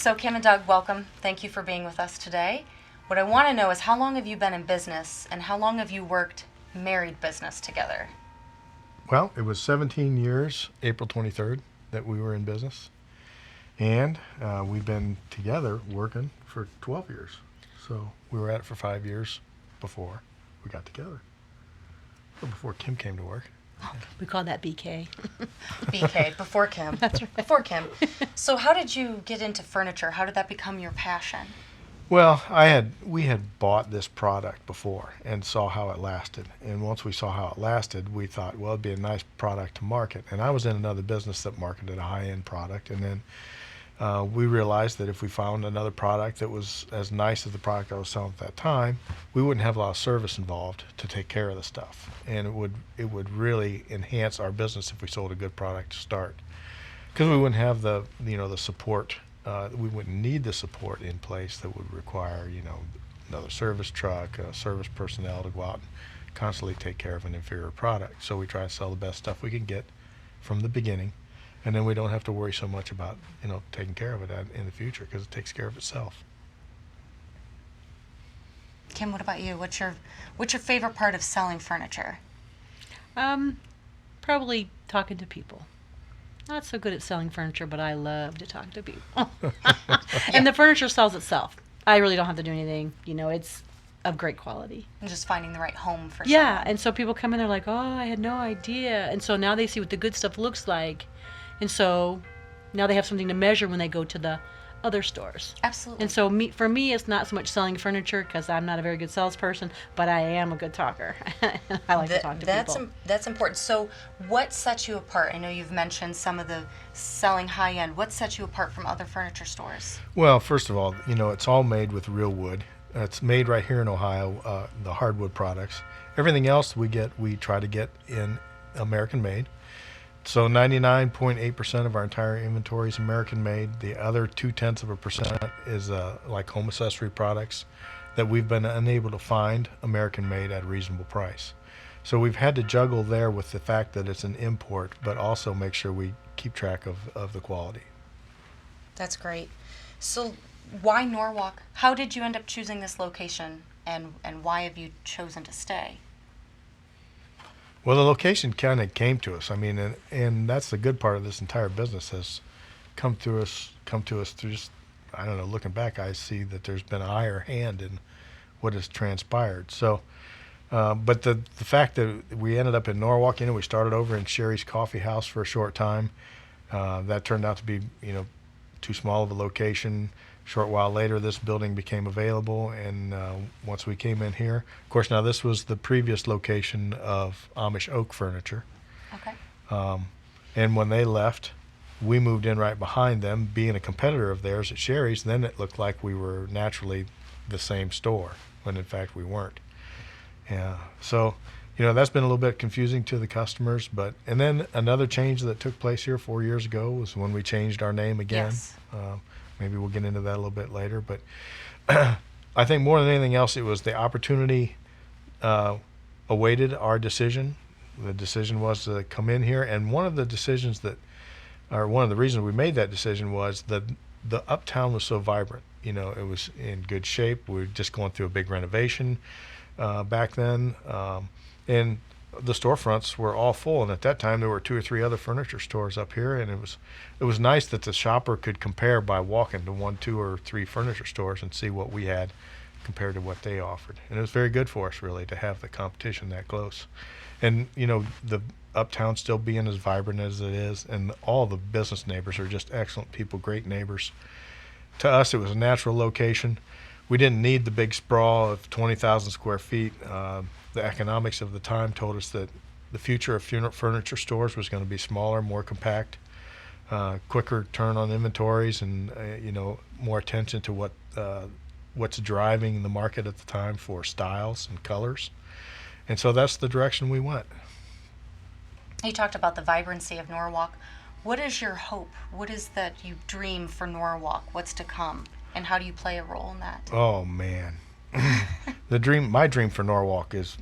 So Kim and Doug, welcome. Thank you for being with us today. What I want to know is how long have you been in business and how long have you worked married business together? Well, it was 17 years, April 23rd, that we were in business. And we've been together working for 12 years. So we were at it for 5 years before we got together. Or before Kim came to work. We call that BK. BK, before Kim. That's right. Before Kim. So how did you get into furniture? How did that become your passion? Well, we had bought this product before and saw how it lasted. And once we saw how it lasted, we thought, well, it'd be a nice product to market. And I was in another business that marketed a high-end product. And then we realized that if we found another product that was as nice as the product I was selling at that time, we wouldn't have a lot of service involved to take care of the stuff. And it would really enhance our business if we sold a good product to start. Because we wouldn't have the support. We wouldn't need the support in place that would require, another service truck, service personnel to go out and constantly take care of an inferior product. So we try to sell the best stuff we can get from the beginning, and then we don't have to worry so much about, taking care of it in the future because it takes care of itself. Kim, what about you? What's your favorite part of selling furniture? Probably talking to people. Not so good at selling furniture, but I love to talk to people. And the furniture sells itself. I really don't have to do anything. It's of great quality. And just finding the right home for Yeah, someone. and so people come in, they're like, oh, I had no idea. And so now they see what the good stuff looks like. And so now they have something to measure when they go to the other stores. Absolutely. And so for me, it's not so much selling furniture because I'm not a very good salesperson, but I am a good talker. I like to talk to people. That's important. So what sets you apart? I know you've mentioned some of the selling high-end. What sets you apart from other furniture stores? Well, first of all, it's all made with real wood. It's made right here in Ohio, the hardwood products. Everything else we try to get in American made. So 99.8% of our entire inventory is American made. The other 0.2% is like home accessory products that we've been unable to find American made at a reasonable price. So we've had to juggle there with the fact that it's an import, but also make sure we keep track of the quality. That's great. So why Norwalk? How did you end up choosing this location, and why have you chosen to stay? Well, the location kind of came to us. I mean, and that's the good part of this entire business has come to us through just, I don't know, looking back, I see that there's been a higher hand in what has transpired. So, but the fact that we ended up in Norwalk, we started over in Sherry's Coffee House for a short time. That turned out to be, too small of a location. Short while later, this building became available, and once we came in here, of course, now this was the previous location of Amish Oak Furniture. Okay. And when they left, we moved in right behind them, being a competitor of theirs at Sherry's. Then it looked like we were naturally the same store, when in fact we weren't. Yeah. So, that's been a little bit confusing to the customers. And then another change that took place here 4 years ago was when we changed our name again. Yes. Maybe we'll get into that a little bit later, but I think more than anything else, it was the opportunity awaited our decision. The decision was to come in here, and one of the reasons we made that decision was that the uptown was so vibrant. It was in good shape. We were just going through a big renovation back then, and the storefronts were all full, and at that time there were 2 or 3 other furniture stores up here, and it was nice that the shopper could compare by walking to 1, 2, or 3 furniture stores and see what we had compared to what they offered. And it was very good for us, really, to have the competition that close. And the uptown still being as vibrant as it is, and all the business neighbors are just excellent people, great neighbors. To us, it was a natural location. We didn't need the big sprawl of 20,000 square feet. The economics of the time told us that the future of furniture stores was going to be smaller, more compact, quicker turn on inventories, and more attention to what's driving the market at the time for styles and colors. And so that's the direction we went. You talked about the vibrancy of Norwalk. What is your hope? What is that you dream for Norwalk? What's to come? And how do you play a role in that? Oh, man. My dream for Norwalk is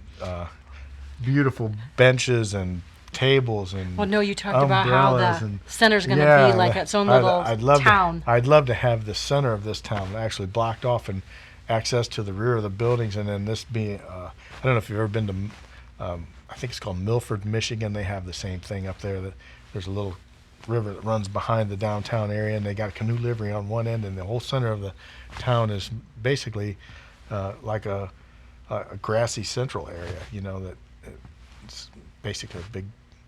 beautiful benches and tables and Well, no, you talked about how umbrellas the and center's going to yeah, be like its own little town. I'd love to have the center of this town actually blocked off and access to the rear of the buildings, and then this be. I don't know if you've ever been to. I think it's called Milford, Michigan. They have the same thing up there. That there's a little river that runs behind the downtown area, and they got a canoe livery on one end, and the whole center of the town is basically like a grassy central area. You know that it's basically a big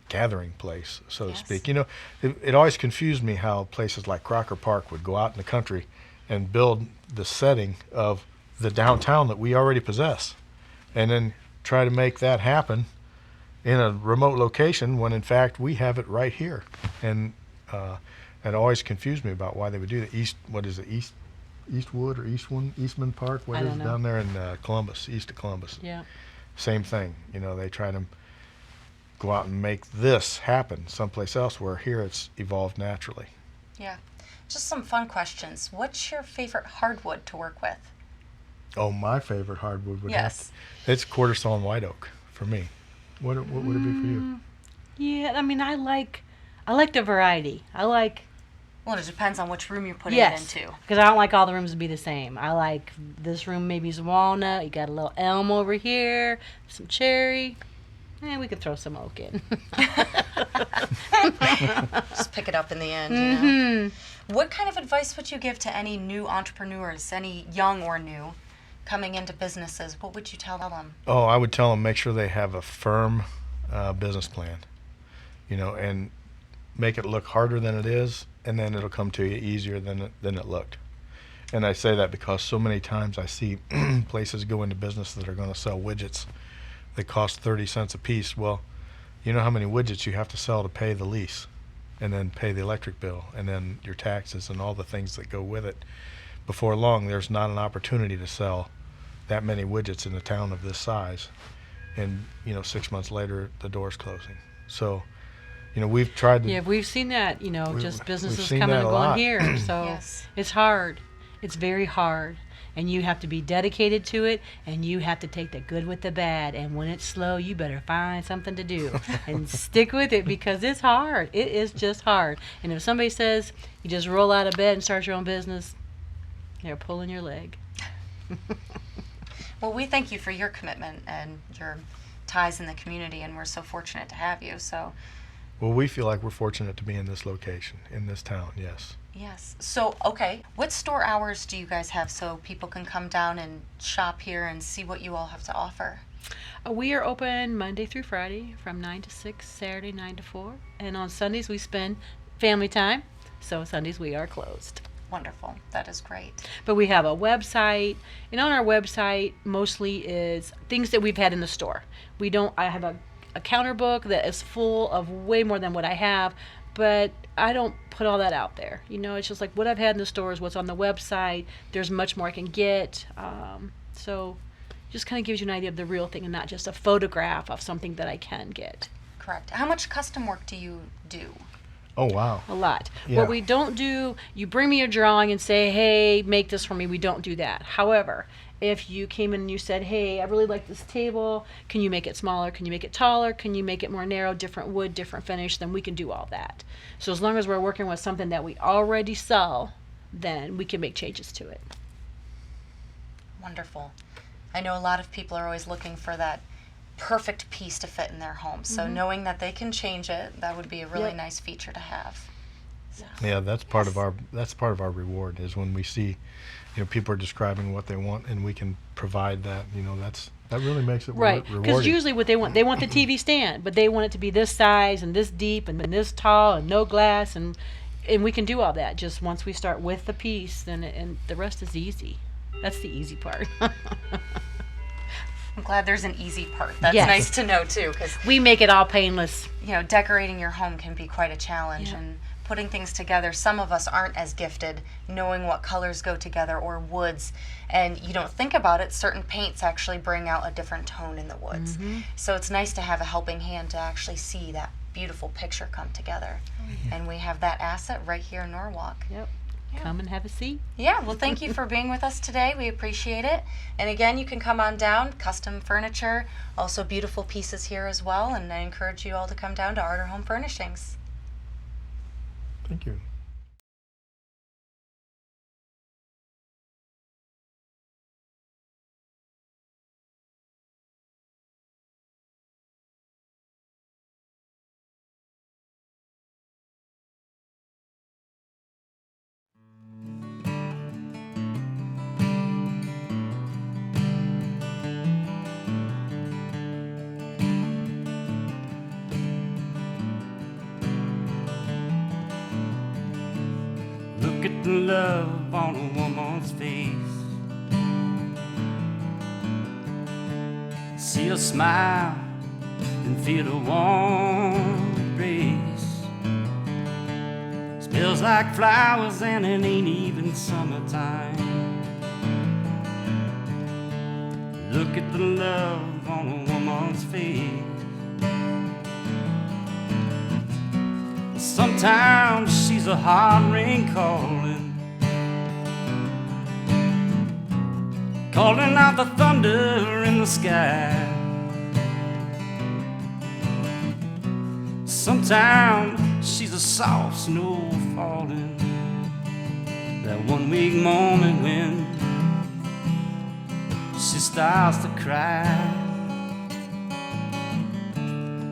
gathering place, so to Yes. speak. You know, it always confused me how places like Crocker Park would go out in the country and build the setting of the downtown that we already possess, and then try to make that happen in a remote location when in fact we have it right here. And it always confused me about why they would do that. Eastwood or Eastman Park, what I is don't it know. down there in Columbus, east of Columbus? Yeah. Same thing. You know, they try to go out and make this happen someplace else where here it's evolved naturally. Yeah. Just some fun questions. What's your favorite hardwood to work with? Oh, my favorite hardwood would Yes. it's quarter sawn white oak for me. What would it be for you? Yeah, I mean, I like the variety. I like Well, it depends on which room you're putting yes, it into. because I don't like all the rooms to be the same. I like this room maybe is walnut. You got a little elm over here, some cherry. We could throw some oak in. Just pick it up in the end, you know? What kind of advice would you give to any new entrepreneurs, any young or new, coming into businesses? What would you tell them? Oh, I would tell them make sure they have a firm business plan, you know, and make it look harder than it is, and then it'll come to you easier than it looked. And I say that because so many times I see places go into business that are going to sell widgets that cost 30 cents a piece. Well, you know how many widgets you have to sell to pay the lease, and then pay the electric bill, and then your taxes and all the things that go with it. Before long, there's not an opportunity to sell that many widgets in a town of this size. And, you know, 6 months later, the door's closing. So, you know, we've tried to... Yeah, we've seen that, you know, We- just we've businesses seen coming that and a going lot. here. So Yes. it's hard. It's very hard. And you have to be dedicated to it, and you have to take the good with the bad. And when it's slow, you better find something to do and stick with it, because it's hard. It is just hard. And if somebody says you just roll out of bed and start your own business, they're pulling your leg. Well, we thank you for your commitment and your ties in the community, and we're so fortunate to have you. So, Well, we feel like we're fortunate to be in this location, in this town, yes. yes. So, okay, what store hours do you guys have so people can come down and shop here and see what you all have to offer? We are open Monday through Friday from 9 to 6, Saturday 9 to 4. And on Sundays we spend family time, so Sundays we are closed. Wonderful. That is great. But we have a website, and on our website mostly is things that we've had in the store. I have a counter book that is full of way more than what I have, but I don't put all that out there. You know, it's just like what I've had in the store is what's on the website. There's much more I can get. So just kind of gives you an idea of the real thing and not just a photograph of something that I can get. Correct. How much custom work do you do? Oh, wow. A lot. Yeah. What we don't do, you bring me a drawing and say, hey, make this for me. We don't do that. However, if you came in and you said, hey, I really like this table, can you make it smaller? Can you make it taller? Can you make it more narrow, different wood, different finish? Then we can do all that. So as long as we're working with something that we already sell, then we can make changes to it. Wonderful. I know a lot of people are always looking for that perfect piece to fit in their home. So knowing that they can change it, that would be a really Yep. nice feature to have. So, Yeah, that's part of our reward is when we see, you know, people are describing what they want and we can provide that. You know, that really makes it Right, because rewarding. usually what they want the TV stand, but they want it to be this size and this deep and this tall and no glass, and we can do all that just once we start with the piece, and the rest is easy. That's the easy part. I'm glad there's an easy part. That's Yes. nice to know too, because We make it all painless. you know, decorating your home can be quite a challenge, Yeah. and putting things together. Some of us aren't as gifted knowing what colors go together or woods, and you don't think about it. Certain paints actually bring out a different tone in the woods. So it's nice to have a helping hand to actually see that beautiful picture come together. And we have that asset right here in Norwalk. Yep. come and have a seat. Yeah, well, thank you for being with us today. We appreciate it. And again, you can come on down, custom furniture, also beautiful pieces here as well. And I encourage you all to come down to Art or Home Furnishings. Thank you. Look at the love on a woman's face. See her smile and feel a warm embrace. Smells like flowers and it ain't even summertime. Look at the love on a woman's face. Sometimes she's a hard rain calling, calling out the thunder in the sky. Sometimes she's a soft snow falling, that one weak moment when she starts to cry.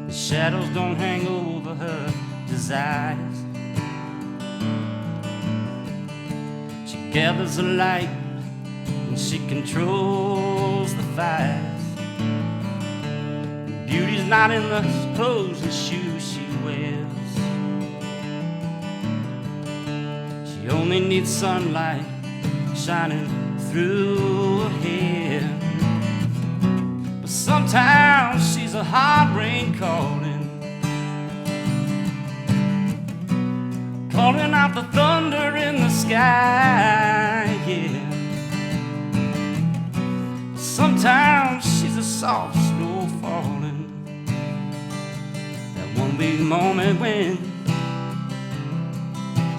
The shadows don't hang over her desires. She gathers the light and she controls the fires. Beauty's not in the clothes and shoes she wears. She only needs sunlight shining through her hair. But sometimes she's a hard rain calling, calling out the thunder in the sky, yeah. Sometimes she's a soft snow falling, that one big moment when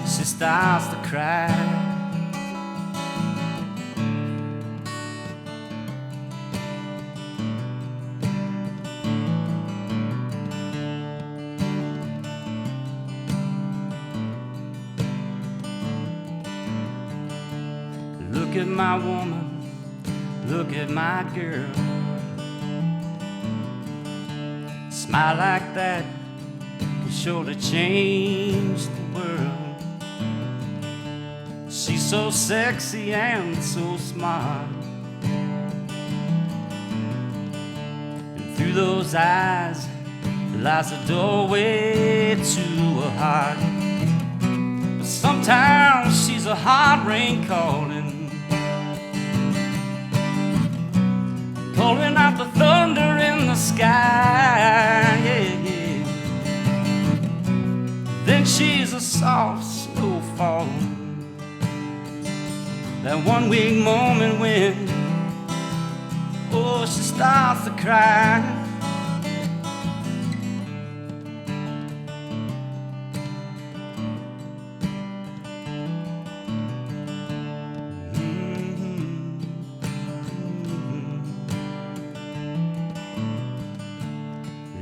she starts to cry. Look at my woman, look at my girl. Smile like that can surely change the world. She's so sexy and so smart, and through those eyes lies the doorway to a heart. But sometimes she's a hard rain calling, calling out the thunder in the sky, yeah, yeah. Then she's a soft snowfall, that one weak moment when, oh, she starts to cry.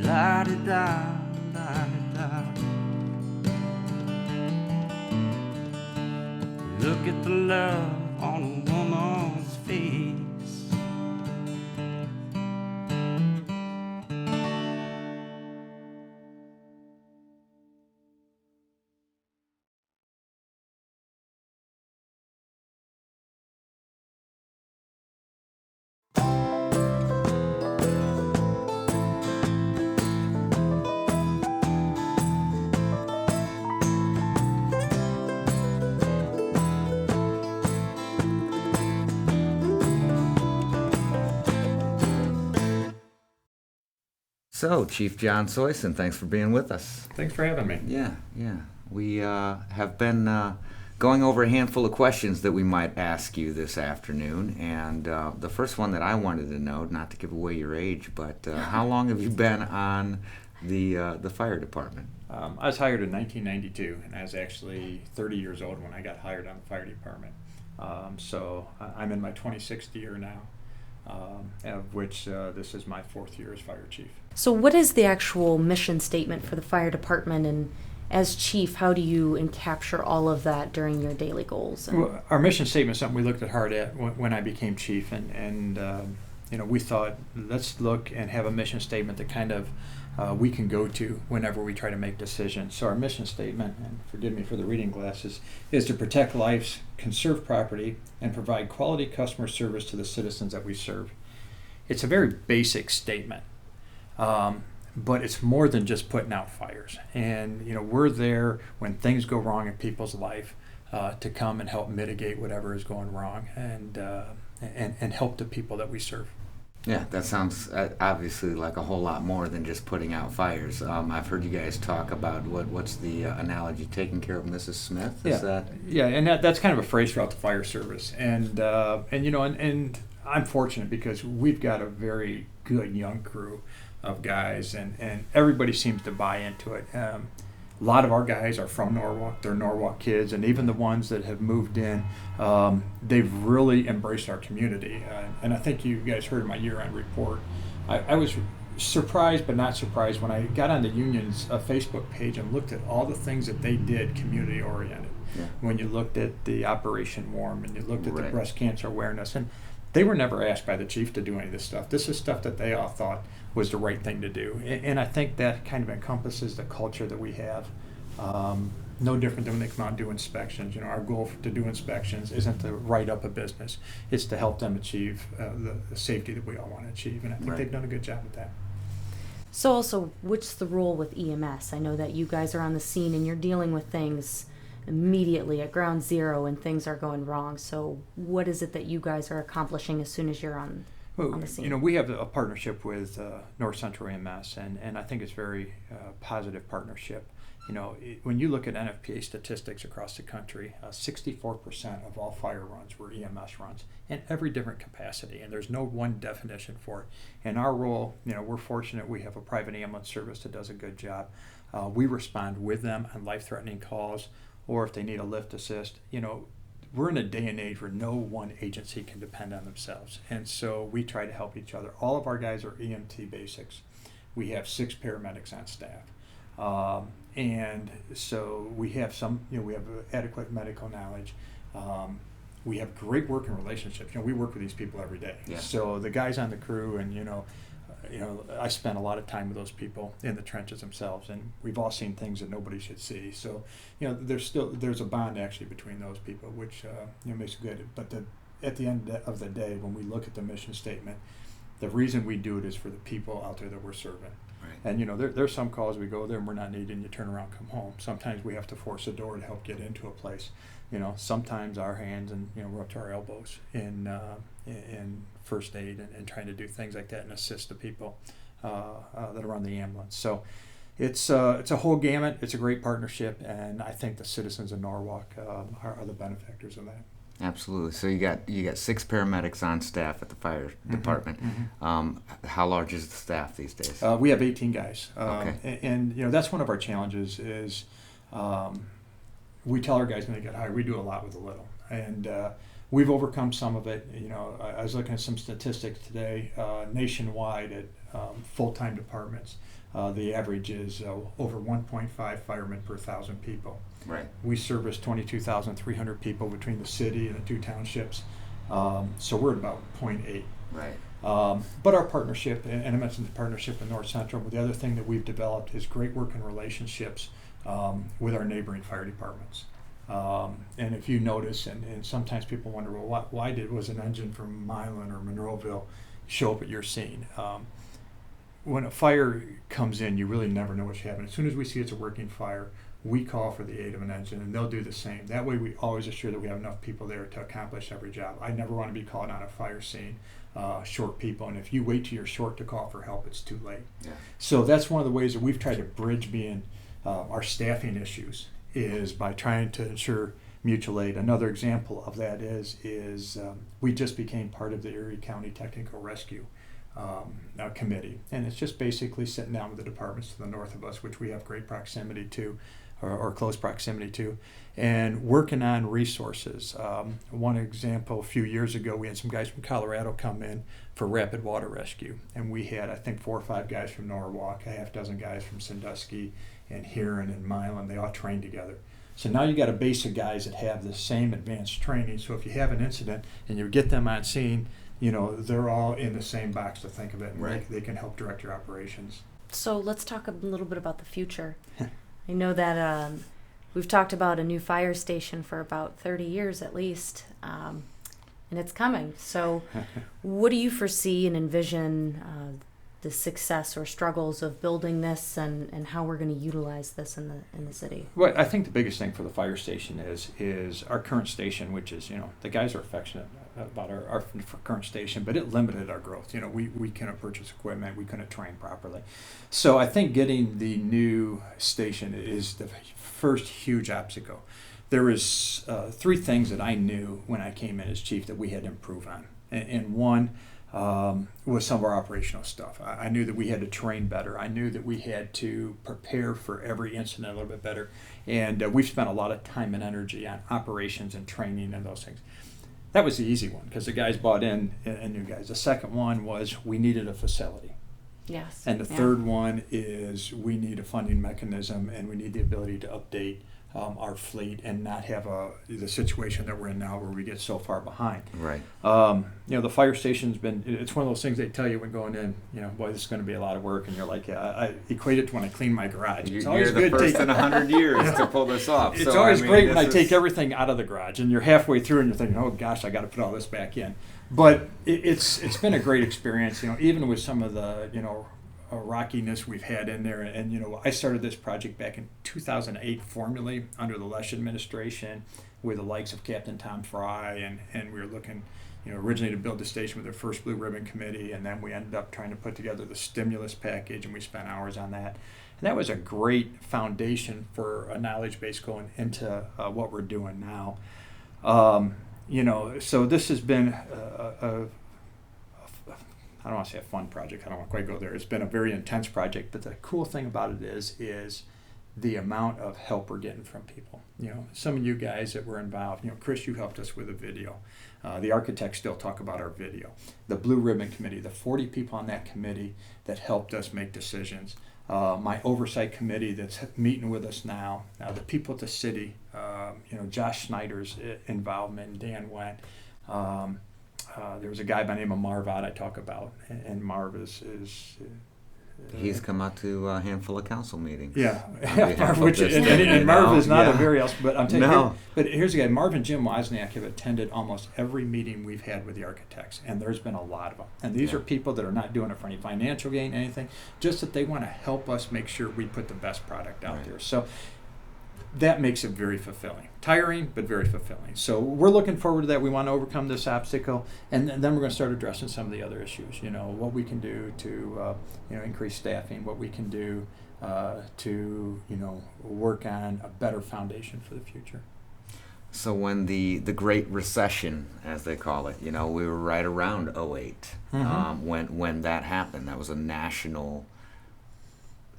La-di-da, la-di-da. Look at the love on a woman's face. So, Chief John Soisson, thanks for being with us. Thanks for having me. Yeah. We have been going over a handful of questions that we might ask you this afternoon. And the first one that I wanted to know, not to give away your age, but how long have you been on the fire department? I was hired in 1992, and I was actually 30 years old when I got hired on the fire department. So I'm in my 26th year now, of which this is my 4th year as fire chief. So what is the actual mission statement for the fire department, and as chief, how do you capture all of that during your daily goals? Well, our mission statement is something we looked at hard at when I became chief, and we thought, let's look and have a mission statement that kind of we can go to whenever we try to make decisions. So our mission statement, and forgive me for the reading glasses, is to protect lives, conserve property, and provide quality customer service to the citizens that we serve. It's a very basic statement, but it's more than just putting out fires. And we're there when things go wrong in people's life to come and help mitigate whatever is going wrong, and help the people that we serve. Yeah, that sounds obviously like a whole lot more than just putting out fires. I've heard you guys talk about what's the analogy, taking care of Mrs. Smith? Is that? Yeah, and that's kind of a phrase throughout the fire service. And I'm fortunate because we've got a very good young crew of guys, and everybody seems to buy into it. A lot of our guys are from Norwalk. They're Norwalk kids, and even the ones that have moved in, they've really embraced our community. And I think you guys heard my year-end report. I was surprised, but not surprised, when I got on the union's Facebook page and looked at all the things that they did community-oriented. Yeah. When you looked at the Operation Warm, and you looked at the breast cancer awareness, and they were never asked by the chief to do any of this stuff. This is stuff that they all thought was the right thing to do. And I think that kind of encompasses the culture that we have. No different than when they come out and do inspections. Our goal to do inspections isn't to write up a business. It's to help them achieve the safety that we all want to achieve. And I think they've done a good job with that. So also, what's the role with EMS? I know that you guys are on the scene and you're dealing with things immediately at ground zero and things are going wrong. So what is it that you guys are accomplishing as soon as you're on the scene? We have a partnership with North Central EMS, and I think it's a very positive partnership. When you look at NFPA statistics across the country, 64% of all fire runs were EMS runs in every different capacity, and there's no one definition for it. In our role, we're fortunate we have a private ambulance service that does a good job. We respond with them on life-threatening calls, or if they need a lift assist. We're in a day and age where no one agency can depend on themselves, and so we try to help each other. All of our guys are EMT basics. We have 6 paramedics on staff, and so we have we have adequate medical knowledge. We have great working relationships. We work with these people every day. Yeah. So the guys on the crew, and I spend a lot of time with those people in the trenches themselves, and we've all seen things that nobody should see. So, there's a bond actually between those people, which makes it good. But at the end of the day, when we look at the mission statement, the reason we do it is for the people out there that we're serving. Right. And there's some calls we go there and we're not needed, and you turn around, come home. Sometimes we have to force a door to help get into a place. Sometimes our hands and we're up to our elbows in first aid and trying to do things like that and assist the people that are on the ambulance. So it's a whole gamut. It's a great partnership, and I think the citizens of Norwalk are the benefactors of that. Absolutely. So you got 6 paramedics on staff at the fire department. Mm-hmm. How large is the staff these days? We have 18 guys. Okay. And that's one of our challenges is we tell our guys when they get hired, we do a lot with a little. And we've overcome some of it. I was looking at some statistics today. Nationwide at full-time departments, the average is over 1.5 firemen per 1,000 people. Right. We service 22,300 people between the city and the 2 townships, so we're at about 0.8. Right. But our partnership, and I mentioned the partnership with North Central, but the other thing that we've developed is great working relationships with our neighboring fire departments. And if you notice, and sometimes people wonder, well, why was an engine from Milan or Monroeville show up at your scene? When a fire comes in, you really never know what's happening. As soon as we see it's a working fire, we call for the aid of an engine, and they'll do the same. That way we always assure that we have enough people there to accomplish every job. I never want to be called on a fire scene short people, and if you wait till you're short to call for help, it's too late. Yeah. So that's one of the ways that we've tried to bridge our staffing issues, is by trying to ensure mutual aid. Another example of that is we just became part of the Erie County Technical Rescue Committee, and it's just basically sitting down with the departments to the north of us, which we have great proximity to, or close proximity to, and working on resources. One example, a few years ago, we had some guys from Colorado come in for rapid water rescue, and we had, I think, 4 or 5 guys from Norwalk, a half dozen guys from Sandusky and Huron and Milan. They all trained together. So now you got a base of guys that have the same advanced training. So if you have an incident and you get them on scene, they're all in the same box, to think of it, and Right. they can help direct your operations. So let's talk a little bit about the future. I know that we've talked about a new fire station for about 30 years at least, and it's coming. So what do you foresee and envision the success or struggles of building this, and how we're going to utilize this in the city? Well, I think the biggest thing for the fire station is our current station, which is, the guys are affectionate about our current station, but it limited our growth. We couldn't purchase equipment, we couldn't train properly. So I think getting the new station is the first huge obstacle. There was 3 things that I knew when I came in as chief that we had to improve on, and one was some of our operational stuff. I knew that we had to train better. I knew that we had to prepare for every incident a little bit better. And we've spent a lot of time and energy on operations and training and those things. That was the easy one because the guys bought in and new guys. The second one was we needed a facility. Yes. And the third one is we need a funding mechanism, and we need the ability to update our fleet and not have the situation that we're in now where we get so far behind. Right. The fire station's it's one of those things they tell you when going in, boy, this is going to be a lot of work, and you're like, yeah, I equate it to when I clean my garage. It's always You're the good first in 100 years to pull this off. It's So, always great when I this take is- everything out of the garage, and you're halfway through, and you're thinking, oh gosh, I got to put all this back in. But it's been a great experience, even with some of the rockiness we've had in there. And I started this project back in 2008 formally under the Lesh administration with the likes of Captain Tom Fry, and we were looking originally to build the station with their first Blue Ribbon Committee, and then we ended up trying to put together the stimulus package, and we spent hours on that. And that was a great foundation for a knowledge base going into what we're doing now. So this has been I don't want to say a fun project. I don't want to quite go there. It's been a very intense project, but the cool thing about it is the amount of help we're getting from people. Some of you guys that were involved, Chris, you helped us with a video. The architects still talk about our video. The Blue Ribbon Committee, the 40 people on that committee that helped us make decisions. My oversight committee that's meeting with us now. The people at the city, Josh Schneider's involvement, Dan Went. There was a guy by the name of Marv I talk about, and Marv is He's come out to a handful of council meetings. Yeah, Marv, which and Marv is not a very else. But I'm telling No. you, but here's the guy. Marv and Jim Wozniak have attended almost every meeting we've had with the architects, and there's been a lot of them. And these are people that are not doing it for any financial gain, anything, just that they want to help us make sure we put the best product out there. So that makes it very fulfilling. Tiring, but very fulfilling. So we're looking forward to that. We want to overcome this obstacle, and then we're going to start addressing some of the other issues. What we can do to increase staffing, what we can do to work on a better foundation for the future. So when the Great Recession, as they call it, we were right around 08 when that happened. That was a national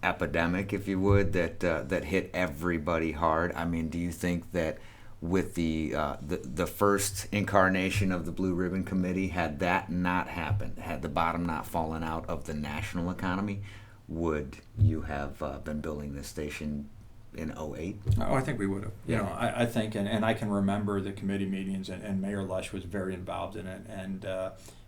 epidemic, if you would, that hit everybody hard. I mean, do you think that with the first incarnation of the Blue Ribbon Committee, had that not happened, had the bottom not fallen out of the national economy, would you have been building this station in 08? Oh, I think we would have. I think, and I can remember the committee meetings, and Mayor Lush was very involved in it, and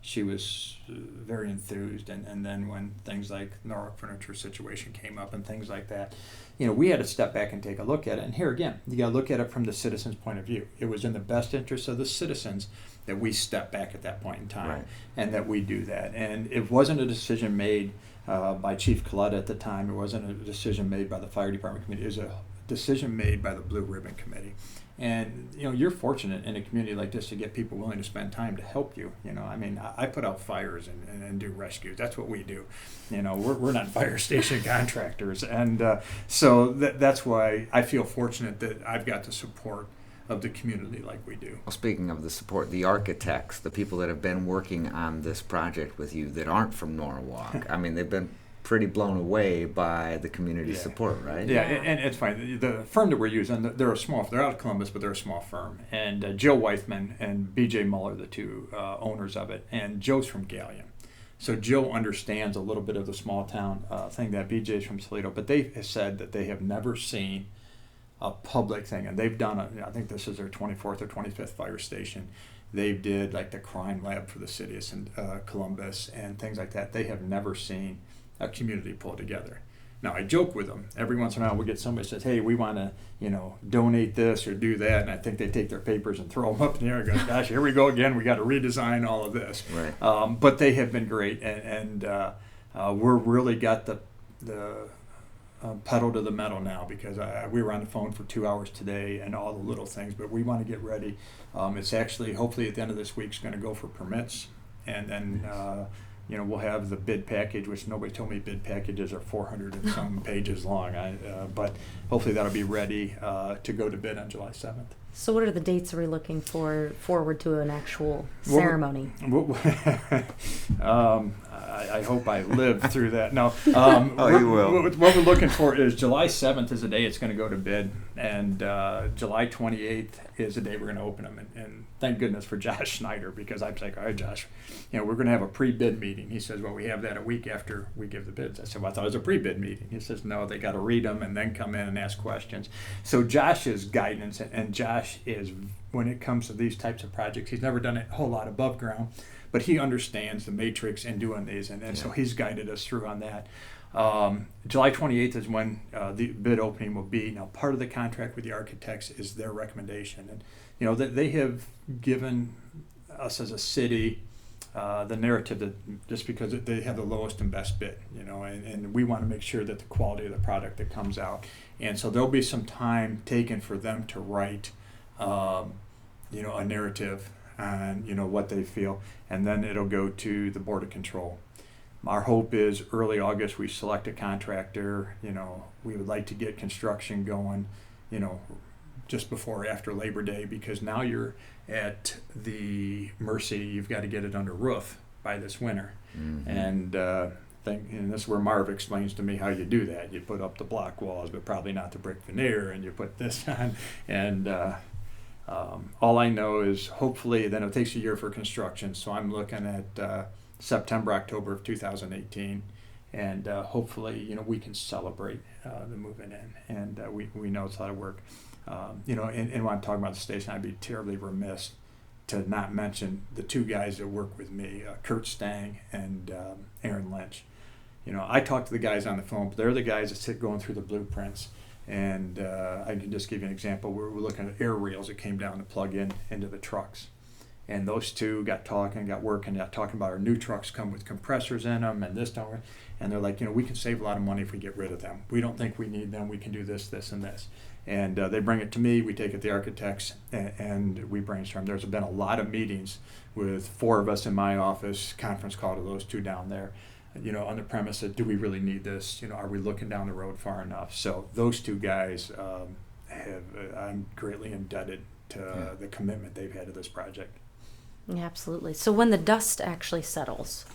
she was very enthused. And then when things like Norwalk Furniture situation came up and things like that, we had to step back and take a look at it. And here again, you got to look at it from the citizens' point of view. It was in the best interest of the citizens that we step back at that point in time, Right. and that we do that. And it wasn't a decision made by Chief Collette at the time. It wasn't a decision made by the Fire Department Committee. It was a decision made by the Blue Ribbon Committee. And you're fortunate in a community like this to get people willing to spend time to help you. I put out fires and do rescues. That's what we do. We're not fire station contractors, and so that's why I feel fortunate that I've got the support of the community like we do. Well, speaking of the support, the architects, the people that have been working on this project with you that aren't from Norwalk, I mean, they've been pretty blown away by the community support, right? Yeah, and it's fine. The firm that we're using, they're they're out of Columbus, but they're a small firm. And Joe Weithman and B.J. Muller, the two owners of it, and Joe's from Gallium. So Joe understands a little bit of the small town thing that BJ's from Toledo, but they have said that they have never seen a public thing, and they've done I think this is their 24th or 25th fire station. They did like the crime lab for the city of Columbus and things like that. They have never seen a community pull together. Now I joke with them every once in a while. We get somebody that says, "Hey, we want to, donate this or do that," and I think they take their papers and throw them up in the air and go, "Gosh, here we go again. We got to redesign all of this." Right. But they have been great, and we're really got the pedal to the metal now, because we were on the phone for 2 hours today and all the little things. But we want to get ready. It's actually hopefully at the end of this week is going to go for permits, and then. We'll have the bid package, which nobody told me bid packages are 400 and some pages long. But hopefully that'll be ready to go to bid on July 7th. So what are the dates are we looking forward to an actual ceremony? I hope I live through that. No. You will. What we're looking for is July 7th is the day it's going to go to bid, and July 28th is the day we're going to open them. And thank goodness for Josh Schneider, because I'm like, all right, Josh, we're going to have a pre-bid meeting. He says, well, we have that a week after we give the bids. I said, well, I thought it was a pre-bid meeting. He says, no, they got to read them and then come in and ask questions. So Josh's guidance, and Josh is, when it comes to these types of projects, he's never done a whole lot above ground, but he understands the matrix in doing these, and so he's guided us through on that. July 28th is when the bid opening will be. Now, part of the contract with the architects is their recommendation, and that they have given us as a city the narrative that just because they have the lowest and best bid, and we want to make sure that the quality of the product that comes out, and so there'll be some time taken for them to write, a narrative on what they feel, and then it'll go to the Board of Control. Our hope is early August we select a contractor. We would like to get construction going, just before or after Labor Day, because now you're at the mercy. You've got to get it under roof by this winter, and this is where Marv explains to me how you do that. You put up the block walls, but probably not the brick veneer, and you put this on, and all I know is hopefully then it takes a year for construction, so I'm looking at September, October of 2018, and hopefully we can celebrate the moving in, and we know it's a lot of work. And when I'm talking about the station, I'd be terribly remiss to not mention the two guys that work with me, Kurt Stang and Aaron Lynch. I talk to the guys on the phone, but they're the guys that sit going through the blueprints. And I can just give you an example. We're looking at air rails that came down to plug into the trucks. And those two got talking about our new trucks come with compressors in them and this, and they're like, we can save a lot of money if we get rid of them. We don't think we need them. We can do this, this, and this. And they bring it to me. We take it to the architects, and we brainstorm. There's been a lot of meetings with 4 of us in my office, conference call to those 2 down there, on the premise that, do we really need this? Are we looking down the road far enough? So those 2 guys I'm greatly indebted to the commitment they've had to this project. Yeah, absolutely. So when the dust actually settles,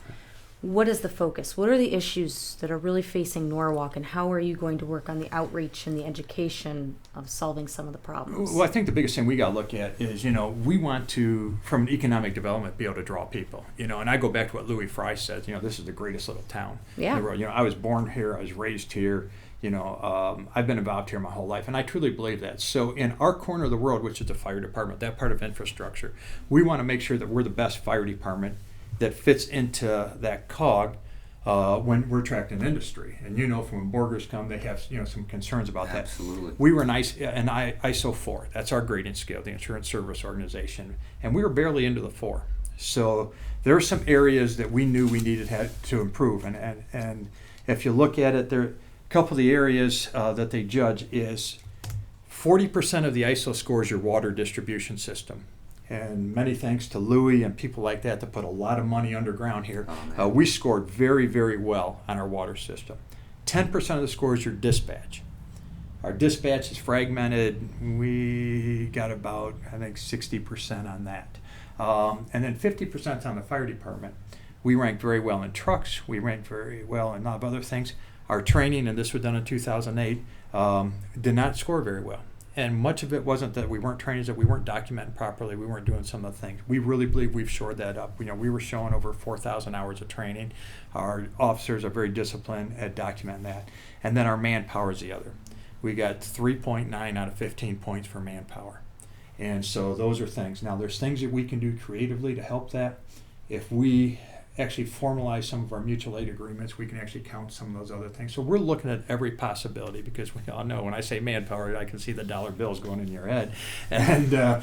what is the focus? What are the issues that are really facing Norwalk, and how are you going to work on the outreach and the education of solving some of the problems? Well, I think the biggest thing we got to look at is, we want to, from an economic development, be able to draw people. And I go back to what Louis Fry says, this is the greatest little town in the world. I was born here, I was raised here. I've been involved here my whole life, and I truly believe that. So in our corner of the world, which is the fire department, that part of infrastructure, we want to make sure that we're the best fire department that fits into that cog when we're attracting industry. And from when Borgers come, they have some concerns about that. Absolutely. We were ISO 4. That's our grading scale, the Insurance Service Organization, and we were barely into the 4. So there are some areas that we knew we needed to improve, and if you look at it, there. A couple of the areas that they judge is 40% of the ISO score is your water distribution system. And many thanks to Louis and people like that put a lot of money underground here. We scored very, very well on our water system. 10% of the score is your dispatch. Our dispatch is fragmented. We got about, I think, 60% on that. And then 50% on the fire department. We ranked very well in trucks. We ranked very well in a lot of other things. Our training, and this was done in 2008, did not score very well. And much of it wasn't that we weren't training, that we weren't documenting properly. We weren't doing some of the things. We really believe we've shored that up. We were showing over 4,000 hours of training. Our officers are very disciplined at documenting that. And then our manpower is the other. We got 3.9 out of 15 points for manpower. And so those are things. Now, there's things that we can do creatively to help that. If we actually formalize some of our mutual aid agreements, we can actually count some of those other things. So we're looking at every possibility, because we all know when I say manpower, I can see the dollar bills going in your head. And the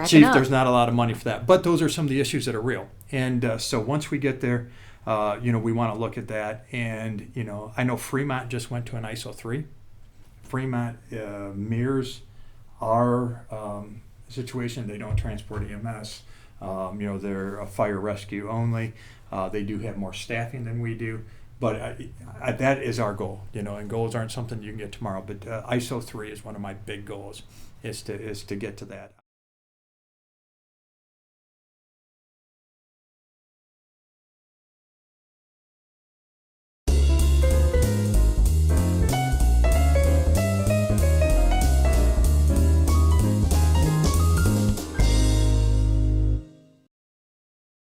chief, there's not a lot of money for that. But those are some of the issues that are real. And so once we get there, we want to look at that. And, I know Fremont just went to an ISO 3. Fremont mirrors our situation. They don't transport EMS. They're a fire rescue only. They do have more staffing than we do, but that is our goal. And goals aren't something you can get tomorrow. But ISO 3 is one of my big goals, is to get to that.